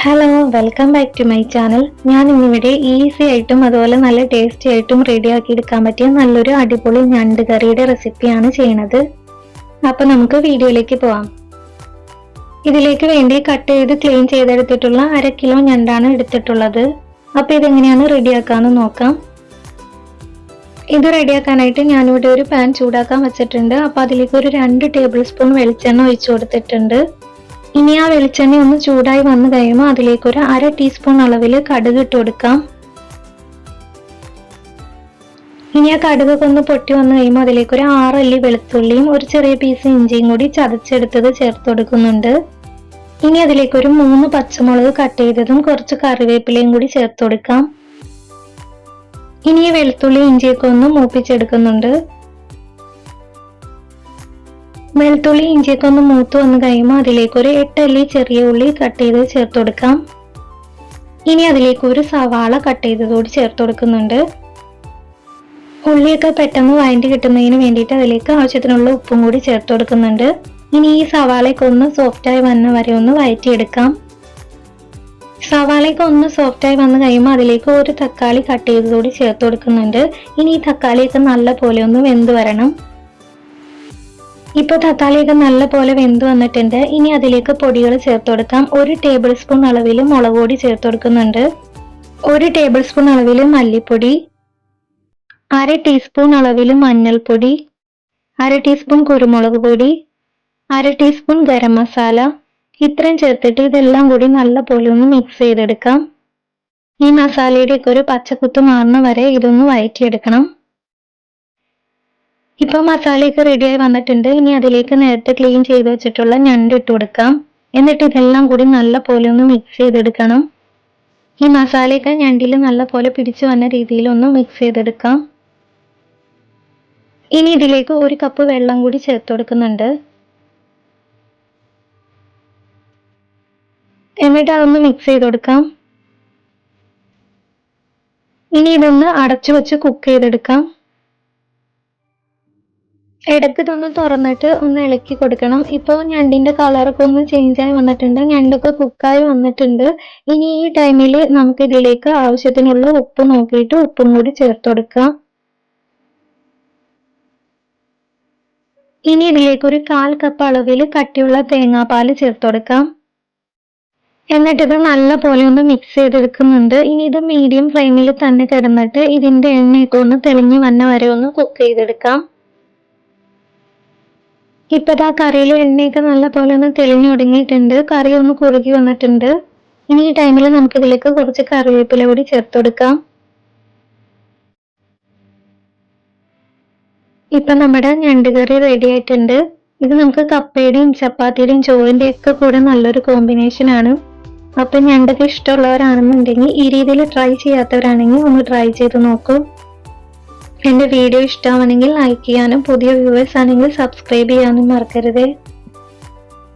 Hello, welcome back to my channel. ഞാൻ ഇന്നിവിടെ easy ആയിട്ടും അതുപോലെ നല്ല ടേസ്റ്റി ആയിട്ടും റെഡിയാക്കി എടുക്കാൻ പറ്റിയ നല്ലൊരു അടിപൊളി ഞണ്ട് കറിയുടെ റെസിപ്പിയാണ് ചെയ്യണത്. അപ്പൊ നമുക്ക് വീഡിയോയിലേക്ക് പോവാം. ഇതിലേക്ക് വേണ്ടി കട്ട് ചെയ്ത് ക്ലീൻ ചെയ്തെടുത്തിട്ടുള്ള 1/2 കിലോ ഞണ്ടാണ് എടുത്തിട്ടുള്ളത്. അപ്പൊ ഇതെങ്ങനെയാണ് റെഡിയാക്കാന്ന് നോക്കാം. ഇത് റെഡിയാക്കാനായിട്ട് ഞാനിവിടെ ഒരു പാൻ ചൂടാക്കാൻ വെച്ചിട്ടുണ്ട്. അപ്പൊ അതിലേക്ക് ഒരു 2 ടേബിൾ സ്പൂൺ വെളിച്ചെണ്ണ ഒഴിച്ചു കൊടുത്തിട്ടുണ്ട്. ഇനി ആ വെളിച്ചെണ്ണ ഒന്ന് ചൂടായി വന്നു കഴിയുമ്പോൾ അതിലേക്ക് ഒരു 1/2 ടീസ്പൂൺ അളവിൽ കടുക് ഇട്ട് കൊടുക്കാം. ഇനി ആ കടുകൊക്കെ ഒന്ന് പൊട്ടി വന്നു കഴിയുമ്പോൾ അതിലേക്ക് ഒരു 6 അല്ലി വെളുത്തുള്ളിയും ഒരു ചെറിയ പീസ് ഇഞ്ചിയും കൂടി ചതച്ചെടുത്തത് ചേർത്ത് കൊടുക്കുന്നുണ്ട്. ഇനി അതിലേക്ക് ഒരു 3 പച്ചമുളക് കട്ട് ചെയ്തതും കുറച്ച് കറിവേപ്പിലയും കൂടി ചേർത്ത് കൊടുക്കാം. ഇനി ഈ വെളുത്തുള്ളി ഇഞ്ചിയൊക്കെ ഒന്ന് മൂപ്പിച്ചെടുക്കുന്നുണ്ട്. വെളുത്തുള്ളി ഇഞ്ചിയൊക്കെ ഒന്ന് മൂത്ത് വന്നു കഴിയുമ്പോൾ അതിലേക്ക് ഒരു 8 അല്ലി ചെറിയ ഉള്ളി കട്ട് ചെയ്ത് ചേർത്ത് കൊടുക്കാം. ഇനി അതിലേക്ക് ഒരു സവാള കട്ട് ചെയ്തതോട് ചേർത്ത് കൊടുക്കുന്നുണ്ട്. ഉള്ളിയൊക്കെ പെട്ടെന്ന് വഴണ്ടി കിട്ടുന്നതിന് വേണ്ടിയിട്ട് അതിലേക്ക് ആവശ്യത്തിനുള്ള ഉപ്പും കൂടി ചേർത്ത് കൊടുക്കുന്നുണ്ട്. ഇനി ഈ സവാളയൊക്കെ ഒന്ന് സോഫ്റ്റായി വന്ന വരെ ഒന്ന് വഴറ്റിയെടുക്കാം. സവാളയൊക്കെ ഒന്ന് സോഫ്റ്റായി വന്നു കഴിയുമ്പോൾ അതിലേക്ക് ഒരു തക്കാളി കട്ട് ചെയ്തതോട് ചേർത്ത് കൊടുക്കുന്നുണ്ട്. ഇനി ഈ തക്കാളിയൊക്കെ നല്ല പോലെ ഒന്ന് വെന്ത് വരണം. ഇപ്പോൾ തക്കാളിയൊക്കെ നല്ല പോലെ വെന്ത് വന്നിട്ടുണ്ട്. ഇനി അതിലേക്ക് പൊടികൾ ചേർത്ത് കൊടുക്കാം. 1 ടേബിൾ സ്പൂൺ അളവിൽ മുളക് പൊടി ചേർത്ത് കൊടുക്കുന്നുണ്ട്. 1 ടേബിൾ സ്പൂൺ അളവിൽ മല്ലിപ്പൊടി, 1/2 ടീസ്പൂൺ അളവിൽ മഞ്ഞൾപ്പൊടി, 1/2 ടീസ്പൂൺ കുരുമുളക് പൊടി, 1/2 ടീസ്പൂൺ ഗരം മസാല. ഇത്രയും ചേർത്തിട്ട് ഇതെല്ലാം കൂടി നല്ല പോലെ ഒന്ന് മിക്സ് ചെയ്തെടുക്കാം. ഈ മസാലയുടെ ഒക്കെ ഒരു പച്ചക്കുത്ത് മാറുന്ന വരെ ഇതൊന്ന് വഴറ്റിയെടുക്കണം. ഇപ്പൊ മസാലയൊക്കെ റെഡിയായി വന്നിട്ടുണ്ട്. ഇനി അതിലേക്ക് നേരത്തെ ക്ലീൻ ചെയ്ത് വെച്ചിട്ടുള്ള ഞണ്ട് ഇട്ട് കൊടുക്കാം. എന്നിട്ട് ഇതെല്ലാം കൂടി നല്ല പോലെ ഒന്ന് മിക്സ് ചെയ്തെടുക്കണം. ഈ മസാലയൊക്കെ ഞണ്ടിൽ നല്ല പോലെ പിടിച്ചു വന്ന രീതിയിൽ ഒന്ന് മിക്സ് ചെയ്തെടുക്കാം. ഇനി ഇതിലേക്ക് 1 കപ്പ് വെള്ളം കൂടി ചേർത്ത് കൊടുക്കുന്നുണ്ട്. എന്നിട്ട് അതൊന്ന് മിക്സ് ചെയ്ത് കൊടുക്കാം. ഇനി ഇതൊന്ന് അടച്ചു വെച്ച് കുക്ക് ചെയ്തെടുക്കാം. ഇടയ്ക്ക് ഇതൊന്ന് തുറന്നിട്ട് ഒന്ന് ഇളക്കി കൊടുക്കണം. ഇപ്പോൾ ഞണ്ടിന്റെ കളറൊക്കെ ഒന്ന് ചേഞ്ച് ആയി വന്നിട്ടുണ്ട്. ഞണ്ടൊക്കെ കുക്കായി വന്നിട്ടുണ്ട്. ഇനി ഈ ടൈമിൽ നമുക്ക് ഇതിലേക്ക് ആവശ്യത്തിനുള്ള ഉപ്പ് നോക്കിയിട്ട് ഉപ്പും കൂടി ചേർത്ത് കൊടുക്കാം. ഇനി ഇതിലേക്ക് ഒരു 1/4 കപ്പ് അളവിൽ കട്ടിയുള്ള തേങ്ങാപ്പാൽ ചേർത്ത് കൊടുക്കാം. എന്നിട്ട് ഇത് നല്ല പോലെ ഒന്ന് മിക്സ് ചെയ്തെടുക്കുന്നുണ്ട്. ഇനി ഇത് മീഡിയം ഫ്ലെയിമിൽ തന്നെ കിടന്നിട്ട് ഇതിന്റെ എണ്ണയൊക്കെ ഒന്ന് തെളിഞ്ഞു വന്ന വരെ ഒന്ന് കുക്ക് ചെയ്തെടുക്കാം. ഇപ്പതാ കറിയിൽ എണ്ണയൊക്കെ നല്ല പോലെ ഒന്ന് തെളിഞ്ഞു തുടങ്ങിയിട്ടുണ്ട്. കറി ഒന്ന് കുറുകി വന്നിട്ടുണ്ട്. ഇനി ഈ ടൈമിൽ നമുക്ക് ഇതിലേക്ക് കുറച്ച് കറിവേപ്പില കൂടി ചേർത്ത് കൊടുക്കാം. ഇപ്പൊ നമ്മുടെ ഞണ്ട് കറി റെഡി ആയിട്ടുണ്ട്. ഇത് നമുക്ക് കപ്പയുടെയും ചപ്പാത്തിയുടെയും ചോറിന്റെയും ഒക്കെ കൂടെ നല്ലൊരു കോമ്പിനേഷൻ ആണ്. അപ്പൊ ഞണ്ടൊക്കെ ഇഷ്ടമുള്ളവരാണെന്നുണ്ടെങ്കിൽ ഈ രീതിയിൽ ട്രൈ ചെയ്യാത്തവരാണെങ്കിൽ ഒന്ന് ട്രൈ ചെയ്ത് നോക്കൂ. എന്റെ വീഡിയോ ഇഷ്ടമാണെങ്കിൽ ലൈക്ക് ചെയ്യാനും പുതിയ വ്യൂവേഴ്സ് ആണെങ്കിൽ സബ്സ്ക്രൈബ് ചെയ്യാനും മറക്കരുത്.